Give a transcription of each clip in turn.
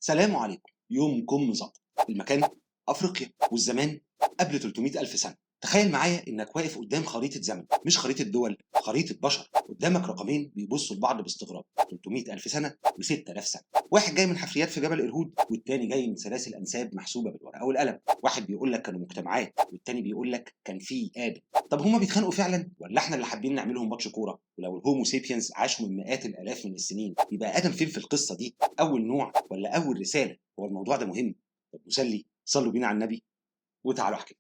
سلام عليكم. يومكم مظبط. المكان أفريقيا، والزمان قبل 300 ألف سنة. تخيل معايا إنك واقف قدام خريطة زمن، مش خريطة دول، خريطة بشر. قدامك رقمين بيبصوا لبعض باستغراب، 300 ألف سنة و6000 سنة. واحد جاي من حفريات في جبل إرهود، والتاني جاي من سلاسل أنساب محسوبة بالورقة والقلم. واحد بيقول لك كانوا مجتمعات، والتاني بيقول لك كان في آدم. طب هما بيتخانقوا فعلا ولا احنا اللي حابين نعملهم ماتش كورة؟ ولو الهومو سيبينز عاشوا من مئات الآلاف من السنين، يبقى آدم فين في القصة دي؟ أول نوع ولا أول رسالة؟ هو الموضوع ده مهم. طب مسلي، صلوا بينا على النبي وتعالوا احكي.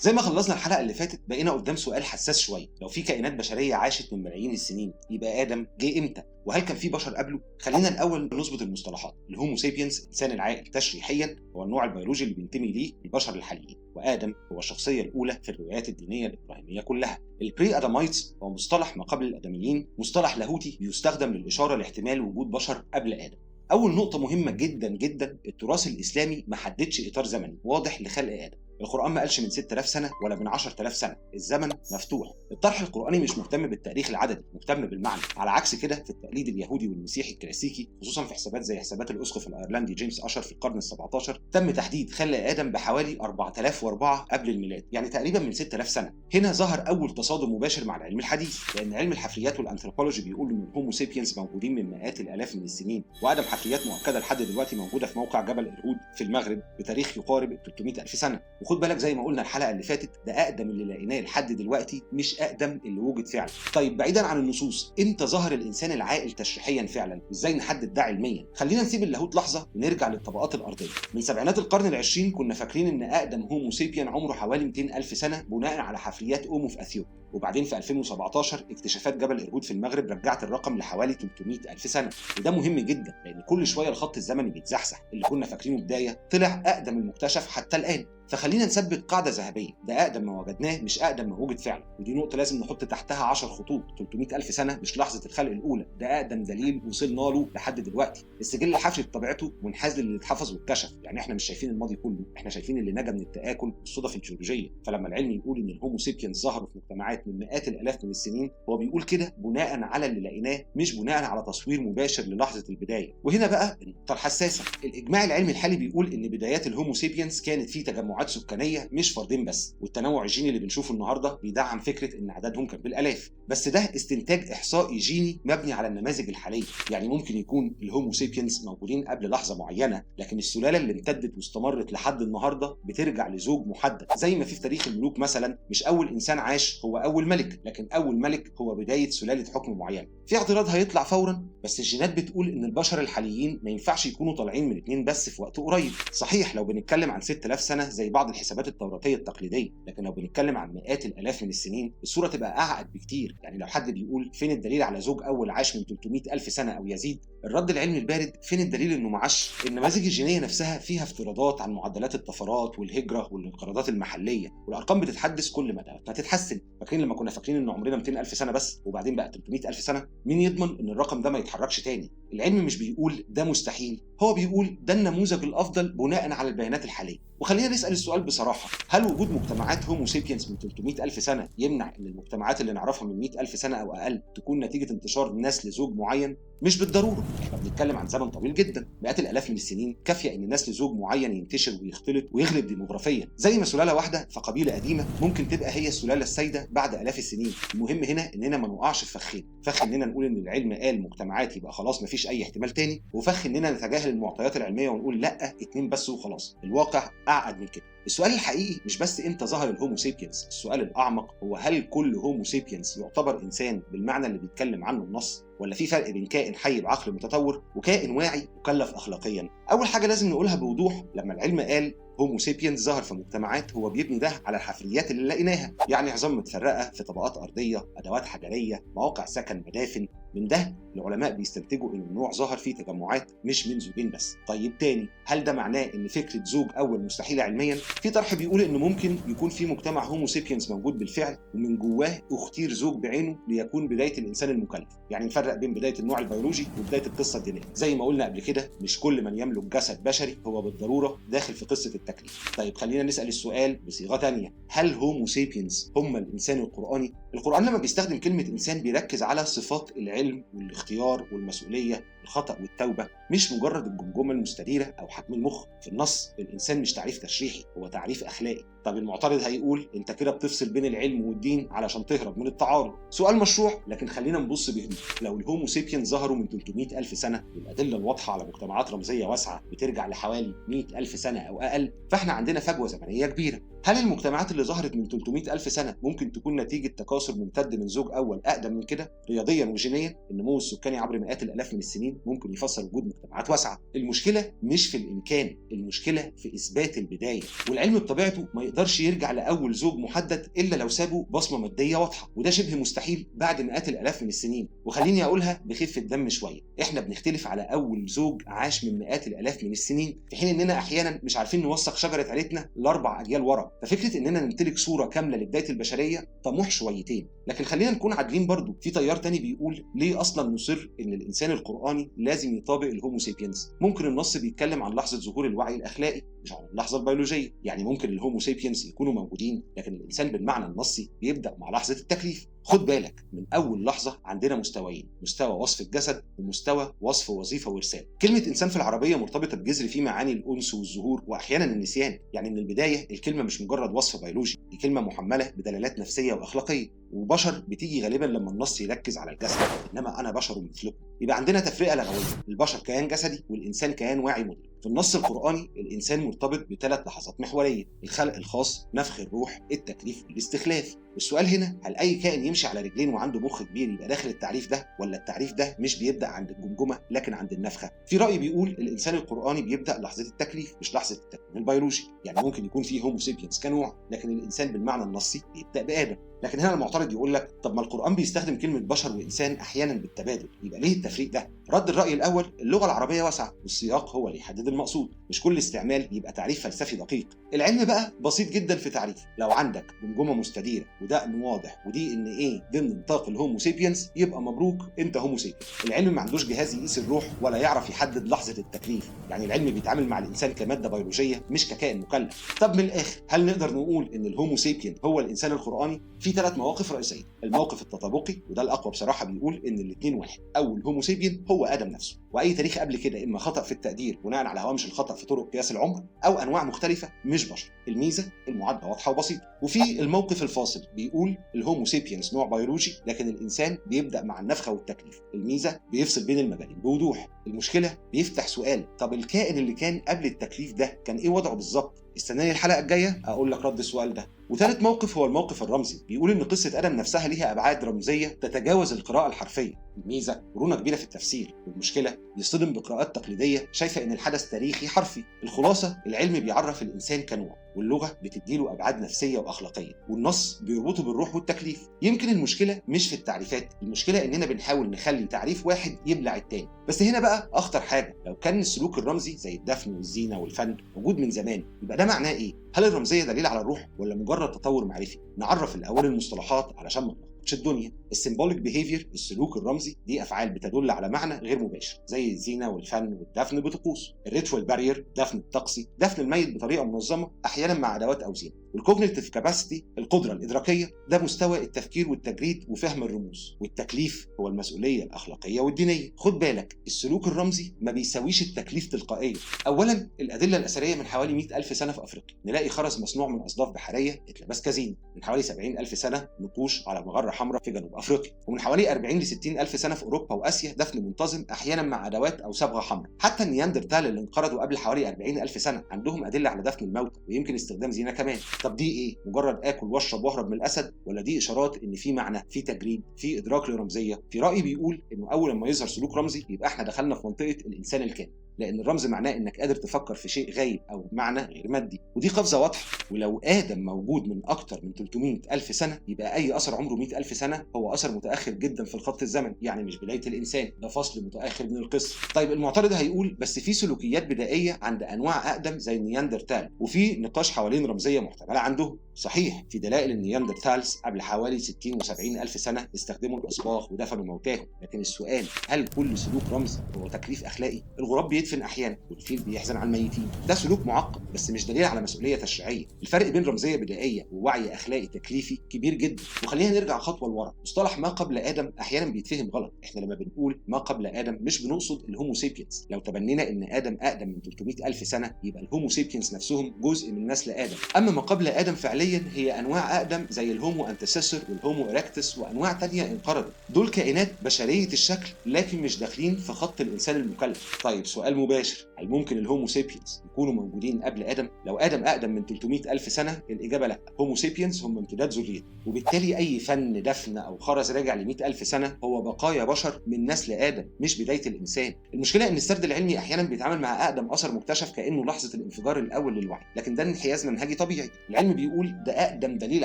زي ما خلصنا الحلقة اللي فاتت، بقينا قدام سؤال حساس شوية. لو في كائنات بشرية عاشت من ملايين السنين، يبقى آدم جه إمتى؟ وهل كان في بشر قبله؟ خلينا الأول نظبط المصطلحات. الهومو سيبينز، الإنسان العاقل تشريحيا، هو النوع البيولوجي اللي بينتمي ليه البشر الحاليين، وآدم هو الشخصية الأولى في الروايات الدينية الإبراهيمية كلها. البري آدمايتس هو مصطلح ما قبل الآدميين، مصطلح لاهوتي بيستخدم للإشارة لاحتمال وجود بشر قبل آدم. أول نقطة مهمة جدا جدا، التراث الإسلامي ما حددش إطار زمني واضح لخلق آدم. القرآن ما قالش من 6000 سنة ولا من 10000 سنة، الزمن مفتوح. الطرح القرآني مش مهتم بالتاريخ العددي، مهتم بالمعنى. على عكس كده في التقليد اليهودي والمسيحي الكلاسيكي، خصوصا في حسابات زي حسابات الأسقف الأيرلندي جيمس أشر في القرن ال17، تم تحديد خلق آدم بحوالي 4004 قبل الميلاد، يعني تقريبا من 6000 سنة. هنا ظهر أول تصادم مباشر مع العلم الحديث، لأن علم الحفريات والأنثروبولوجي بيقول إن الهومو سيبينز موجودين من مئات الآلاف من السنين، وأقدم حفريات مؤكدة لحد دلوقتي موجودة في موقع جبل إرهود في المغرب بتاريخ يقارب 300 ألف سنة. وخد بالك زي ما قلنا الحلقه اللي فاتت، ده اقدم اللي لقيناه لحد دلوقتي، مش اقدم اللي وجد فعلا. طيب بعيدا عن النصوص، امتى ظهر الانسان العاقل تشريحيا فعلا؟ وازاي نحدد ده علميا؟ خلينا نسيب اللاهوت لحظه ونرجع للطبقات الارضيه. من سبعينات القرن العشرين كنا فاكرين ان اقدم هومو سيبيان عمره حوالي 200 الف سنه بناء على حفريات اومو في اثيوبيا، وبعدين في 2017 اكتشافات جبل إرهود في المغرب رجعت الرقم لحوالي 300 ألف سنة. وده مهم جدا، لأن كل شوية الخط الزمني بيتزحزح. اللي كنا فاكرينه بداية طلع أقدم المكتشف حتى الآن. فخلينا نثبت قاعدة ذهبية، ده أقدم ما وجدناه مش أقدم ما وجد فعلا. ودي نقطة لازم نحط تحتها 10 خطوط. 300 ألف سنة مش لحظة الخلق الأولى، ده أقدم دليل وصلنا له لحد دلوقتي. السجل الحفري بطبيعته منحاز للي اتحفظ واتكشف، يعني احنا مش شايفين الماضي كله، احنا شايفين اللي نجا من التآكل والصدف الجيولوجية. فلما العلم يقول إن الهومو سيبينز ظهروا في مجتمعات من مئات الآلاف من السنين، هو بيقول كده بناء على اللي لقيناه، مش بناء على تصوير مباشر للحظة البداية. وهنا بقى النقطة الحساسة. الإجماع العلمي الحالي بيقول إن بدايات الهومو سيبينز كانت في تجمعات سكانية مش فردين بس، والتنوع الجيني اللي بنشوفه النهارده بيدعم فكرة إن عددهم كان بالآلاف. بس ده استنتاج إحصائي جيني مبني على النماذج الحالية. يعني ممكن يكون الهومو سيبينز موجودين قبل لحظة معينة، لكن السلالة اللي امتدت واستمرت لحد النهارده بترجع لزوج محدد. زي ما في تاريخ الملوك مثلا، مش أول إنسان عاش هو أول ملك، لكن أول ملك هو بداية سلالة حكم معينة. في اعتراض هيطلع فورا، بس الجينات بتقول إن البشر الحاليين ما ينفعش يكونوا طالعين من اتنين بس في وقت قريب. صحيح لو بنتكلم عن 6000 سنة زي بعض الحسابات التوراتية التقليدية، لكن لو بنتكلم عن مئات الآلاف من السنين الصورة تبقى أعقد بكتير. يعني لو حد بيقول فين الدليل على زوج أول عاش من 300 ألف سنة أو يزيد، الرد العلمي البارد فين الدليل إنه ما عاش؟ النماذج الجينية نفسها فيها افتراضات عن معدلات الطفرات والهجرة والانقراضات المحلية، والأرقام بتتحدث كل مدى فتتحسن. فاكرين لما كنا فاكرين إن عمرنا 200 ألف سنة بس وبعدين بقى 300 ألف سنة؟ مين يضمن إن الرقم ده ما يتحركش تاني؟ العلم مش بيقول ده مستحيل، هو بيقول ده النموذج الأفضل بناء على البيانات الحالية. وخلينا نسأل السؤال بصراحة، هل وجود مجتمعات هومو سيبينز من 300 ألف سنة يمنع إن المجتمعات اللي نعرفها من 100 ألف سنة أو أقل تكون نتيجة انتشار نسل زوج معين؟ مش بالضرورة. احنا بنتكلم عن زمن طويل جدا، مئات الآلاف من السنين كافية إن نسل زوج معين ينتشر ويختلط ويغلب ديموغرافيا. زي ما سلالة واحدة في قبيلة قديمة ممكن تبقى هي السلالة السائدة بعد آلاف السنين. المهم هنا إننا ما نقعش في فخ إننا نقول إن العلم قال مجتمعات يبقى خلاص مفيش أي احتمال تاني، وفخ إننا نتجاهل المعطيات العلمية ونقول لأ اتنين بس وخلاص. الواقع أعقد من كده. السؤال الحقيقي مش بس امتى ظهر الهومو سيبينز، السؤال الأعمق هو هل كل هومو سيبينز يعتبر إنسان بالمعنى اللي بيتكلم عنه النص، ولا في فرق بين كائن حي بعقل متطور وكائن واعي مكلف أخلاقيا؟ أول حاجة لازم نقولها بوضوح، لما العلم قال هومو سيبينز ظهر في مجتمعات، هو بيبني ده على الحفريات اللي لقيناها، يعني عظام متفرقة في طبقات أرضية، أدوات حجرية، مواقع سكن، مدافن، من ده العلماء بيستنتجوا ان النوع ظهر فيه تجمعات مش من زوجين بس. طيب تاني، هل ده معناه ان فكره زوج اول مستحيله علميا؟ في طرح بيقول انه ممكن يكون في مجتمع هومو سيبينز موجود بالفعل، ومن جواه اختير زوج بعينه ليكون بدايه الانسان المكلف. يعني نفرق بين بدايه النوع البيولوجي وبدايه القصه الدينيه. زي ما قلنا قبل كده، مش كل من يملك جسد بشري هو بالضروره داخل في قصه التكليف. طيب خلينا نسال السؤال بصيغه تانيه، هل هومو سيبينز هم الانسان القراني؟ القران لما بيستخدم كلمه انسان بيركز على صفات العلم والاختيار والمسؤوليه، الخطأ والتوبة، مش مجرد الجمجمة المستديرة أو حجم المخ. في النص الإنسان مش تعريف تشريحي، هو تعريف أخلاقي. طب المعترض هيقول أنت كده بتفصل بين العلم والدين علشان تهرب من التعارض. سؤال مشروع، لكن خلينا نبص بهدوء. لو الهومو سيبيان ظهروا من 300 ألف سنة، والأدلة الواضحة على مجتمعات رمزية واسعة بترجع لحوالي 100 ألف سنة أو أقل، فإحنا عندنا فجوة زمنية كبيرة. هل المجتمعات اللي ظهرت من 300 ألف سنة ممكن تكون نتيجة تكاثر ممتد من زوج أول أقدم من كده؟ رياضيا وجينيا النمو السكاني عبر مئات الآلاف من السنين ممكن يفسر وجود مجتمعات واسعة. المشكلة مش في الإمكان، المشكلة في إثبات البداية. والعلم بطبيعته ما يقدرش يرجع لأول زوج محدد إلا لو سابوا بصمة مادية واضحة، وده شبه مستحيل بعد مئات الآلاف من السنين. وخليني أقولها بخفة دم شوية، إحنا بنختلف على أول زوج عاش من مئات الآلاف من السنين، في حين إننا أحيانا مش عارفين نوثق شجرة عيلتنا ل4 أجيال ورا. ففكرة إننا نمتلك صورة كاملة لبداية البشرية طموح شويتين. لكن خلينا نكون عادلين برضو، في تيار تاني بيقول ليه أصلا نصر إن الإنسان القرآني لازم يطابق الهومو سيبينز؟ ممكن النص بيتكلم عن لحظة ظهور الوعي الأخلاقي مش عن اللحظة البيولوجية. يعني ممكن الهومو سيبينز يكونوا موجودين، لكن الإنسان بالمعنى النصي بيبدأ مع لحظة التكليف. خد بالك، من أول لحظة عندنا مستويين، مستوى وصف الجسد ومستوى وصف وظيفة ورسالة. كلمة إنسان في العربية مرتبطة بجذر فيه معاني الأنس والظهور وأحيانا النسيان. يعني من البداية الكلمة مش مجرد وصف بيولوجي، دي كلمة محملة بدلالات نفسية وأخلاقية. وبشر بتيجي غالبا لما النص يركز على الجسد، إنما أنا بشر مثلكم. يبقى عندنا تفرقة لغوية، البشر كيان جسدي والإنسان كيان واعي مدرك. في النص القرآني الإنسان مرتبط ب3 لحظات محورية: الخلق الخاص، نفخ الروح، التكليف، الاستخلاف. السؤال هنا، هل أي كائن يمشي على رجلين وعنده مخ كبير يبقى داخل التعريف ده، ولا التعريف ده مش بيبدأ عند الجمجمة لكن عند النفخة؟ في رأي بيقول الإنسان القرآني بيبدأ لحظة التكليف مش لحظة التكوين البيولوجي. يعني ممكن يكون فيه هومو سيبينز كنوع، لكن الإنسان بالمعنى النصي بيبدأ بآدم. لكن هنا المعترض يقول لك طب ما القرآن بيستخدم كلمة بشر وإنسان أحيانا بالتبادل، يبقى ليه التفريق ده؟ رد الرأي الأول، اللغة العربية واسعة والسياق هو اللي يحدد المقصود، مش كل استعمال يبقى تعريف فلسفي دقيق. العلم بقى بسيط جدا في تعريف، لو عندك جمجمة مستديرة ودقن واضح ودي ان ايه ضمن نطاق الهومو سيبينز، يبقى مبروك انت هومو سيبينز. العلم ما عندوش جهاز يقيس الروح ولا يعرف يحدد لحظة التكليف، يعني العلم بيتعامل مع الإنسان كمادة بيولوجية مش ككائن مكلف. طب من الآخر، هل نقدر نقول ان الهومو سيبين هو الإنسان القرآني؟ في 3 مواقف رئيسية. الموقف التطابقي، وده الأقوى بصراحة، بيقول ان الاثنين واحد، أول هومو سيبين هو آدم نفسه، وأي تاريخ قبل كده إما خطأ في التقدير بناء على هوامش الخطأ في طرق قياس العمر، أو أنواع مختلفة مش بشر. الميزة المعادلة واضحة وبسيطة. وفي الموقف الفاصل بيقول الهومو سيبينز نوع بيولوجي، لكن الإنسان بيبدأ مع النفخة والتكليف. الميزة بيفصل بين المجالين بوضوح. المشكلة بيفتح سؤال، طب الكائن اللي كان قبل التكليف ده كان إيه وضعه بالظبط؟ استناني الحلقة الجاية أقول لك رد السؤال ده. وثالث موقف هو الموقف الرمزي، بيقول إن قصة آدم نفسها ليها أبعاد رمزية تتجاوز القراءة الحرفية. الميزة مرونة كبيرة في التفسير، والمشكلة يصطدم بقراءات تقليدية شايفة إن الحدث تاريخي حرفي. الخلاصة، العلم بيعرف الإنسان كنوع، واللغة بتديله أبعاد نفسية وأخلاقية، والنص بيربطه بالروح والتكليف. يمكن المشكلة مش في التعريفات، المشكلة إننا بنحاول نخلي تعريف واحد يبلع التاني. بس هنا بقى أخطر حاجة، لو كان السلوك الرمزي زي الدفن والزينة والفن موجود من زمان، يبقى ده معناه إيه؟ هل الرمزية دليل على الروح ولا مجرد تطور معرفي؟ نعرف الأول المصطلحات علشان ما نلخبطش الدنيا. السيمبوليك بيهيفير، السلوك الرمزي، دي أفعال بتدل على معنى غير مباشر زي الزينة والفن والدفن بطقوس. الريتوال بارير، دفن الطقسي، دفن الميت بطريقة منظمة أحيانا مع أدوات أو زينة. والكوجنيتيف كاباسيتي، القدرة الإدراكية، ده مستوى التفكير والتجريد وفهم الرموز. والتكليف هو المسؤولية الأخلاقية والدينية. خد بالك، السلوك الرمزي ما بيساويش التكليف تلقائيا. أولا، الأدلة الأثرية من حوالي 100,000 سنة في أفريقيا نلاقي خرز مصنوع من أصداف بحرية اتلبس كزينة. من حوالي 70,000 سنة نقوش على مغرة حمراء في جنوب أفريقيا. ومن حوالي 40 ل 60,000 سنة في أوروبا وآسيا دفن منتظم أحيانا مع أدوات أو صبغة حمراء. حتى النياندرتال اللي انقرضوا قبل حوالي 40,000 سنة عندهم أدلة على دفن الموتى ويمكن استخدام زينة كمان. طب دي إيه؟ مجرد آكل واشرب واهرب من الأسد، ولا دي إشارات إن في معنى، في تجريد، في إدراك لرمزية؟ في رأي بيقول إنه أول ما يظهر سلوك رمزي يبقى إحنا دخلنا في منطقة الإنسان الكامل. لان الرمز معناه انك قادر تفكر في شيء غايب او معنى غير مادي، ودي قفزه واضحه. ولو ادم موجود من اكتر من 300 الف سنه، يبقى اي اثر عمره 100 الف سنه هو اثر متاخر جدا في الخط الزمني، يعني مش بدايه الانسان، ده فصل متاخر من القصه. طيب المعترض هيقول بس في سلوكيات بدائيه عند انواع اقدم زي النياندرتال، وفي نقاش حوالين رمزيه محتمله عندهم. صحيح، في دلائل النياندرتالز قبل حوالي 60 و70 الف سنه استخدموا الاصباغ ودفنوا موتاهم، لكن السؤال هل كل سلوك رمزي هو تكليف اخلاقي؟ الغراب بيدفن احيانا والفيل بيحزن على الميتين، ده سلوك معقد بس مش دليل على مسؤوليه تشريعيه. الفرق بين رمزيه بدائيه ووعي اخلاقي تكليفي كبير جدا. وخلينا نرجع خطوه لورا، مصطلح ما قبل ادم احيانا بيتفهم غلط. احنا لما بنقول ما قبل ادم مش بنقصد الهومو سيبينز. لو تبنينا ان ادم اقدم من 300 الف سنه، يبقى الهومو سيبينز نفسهم جزء من نسل ادم. اما ما قبل ادم فعليا هي انواع اقدم زي الهومو انتسيسور والهومو اريكتس وانواع تانية انقرضت. دول كائنات بشريه الشكل لكن مش داخلين في خط الانسان المكلف. طيب سؤال مباشر، هل ممكن الهومو سيبينز يكونوا موجودين قبل ادم؟ لو ادم اقدم من 300 الف سنه، الاجابه لا. هومو سيبينز هم امتداد ذريته، وبالتالي اي فن دفن او خرز راجع ل 100 الف سنه هو بقايا بشر من نسل ادم مش بدايه الانسان. المشكله ان السرد العلمي احيانا بيتعامل مع اقدم اثر مكتشف كانه لحظه الانفجار الاول للوعي، لكن ده انحياز منهجي طبيعي. العلم بيقول ده اقدم دليل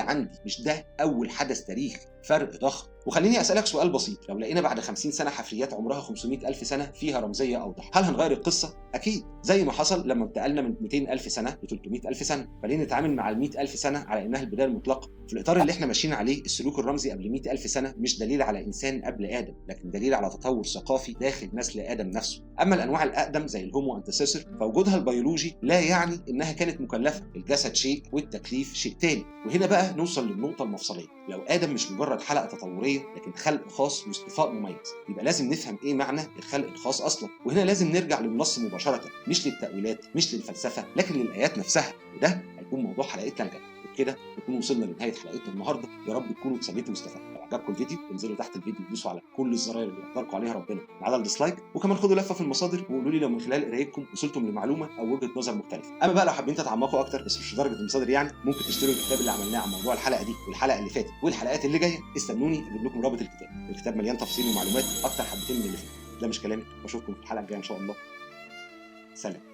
عندي، مش ده اول حدث تاريخي. فرق ضخم. وخليني اسالك سؤال بسيط، لو لقينا بعد 50 سنه حفريات عمرها 500 الف سنه فيها رمزيه اوضح، هل هنغير القصه؟ اكيد، زي ما حصل لما انتقلنا من 200 الف سنه ل 300 الف سنه. فليه نتعامل مع ال 100 الف سنه على انها البدايه المطلقه؟ في الاطار اللي احنا ماشيين عليه، السلوك الرمزي قبل 100 الف سنه مش دليل على انسان قبل ادم، لكن دليل على تطور ثقافي داخل نسل ادم نفسه. اما الانواع الاقدم زي الهومو انتسيسور فوجودها البيولوجي لا يعني انها كانت مكلفه. الجسد شيء والتكليف شيء تاني. وهنا بقى نوصل للنقطه المفصليه، لو ادم مش مجرد حلقه تطوريه لكن خلق خاص واصطفاء مميز، يبقى لازم نفهم ايه معنى الخلق الخاص اصلا. وهنا لازم نرجع للنص مباشره، مش للتاويلات، مش للفلسفه، لكن للايات نفسها. وده هيكون موضوع حلقتنا الجايه. وبكده نكون وصلنا لنهايه حلقتنا النهارده. يا رب تكونوا اتسليتوا واستفدتوا. لو عجبكم الفيديو انزلوا تحت الفيديو ودوسوا على كل الزراير اللي يقدركم عليها ربنا ما عدا الديسلايك، وكمان خدوا لفه في المصادر وقولوا لي لو من خلال قرايتكم وصلتم لمعلومه او وجهه نظر مختلفه. اما بقى لو حابين تتعمقوا اكتر بس مش لدرجه المصادر يعني، ممكن تشتروا الكتاب اللي عملناه عن موضوع الحلقه دي والحلقه اللي فاتت والحلقات اللي جايه. استنوني اجيب لكم رابط الكتاب مليان تفاصيل ومعلومات اكتر حبتين من اللي فات. ده مش كلامي، واشوفكم في الحلقه الجايه ان شاء الله. سلام.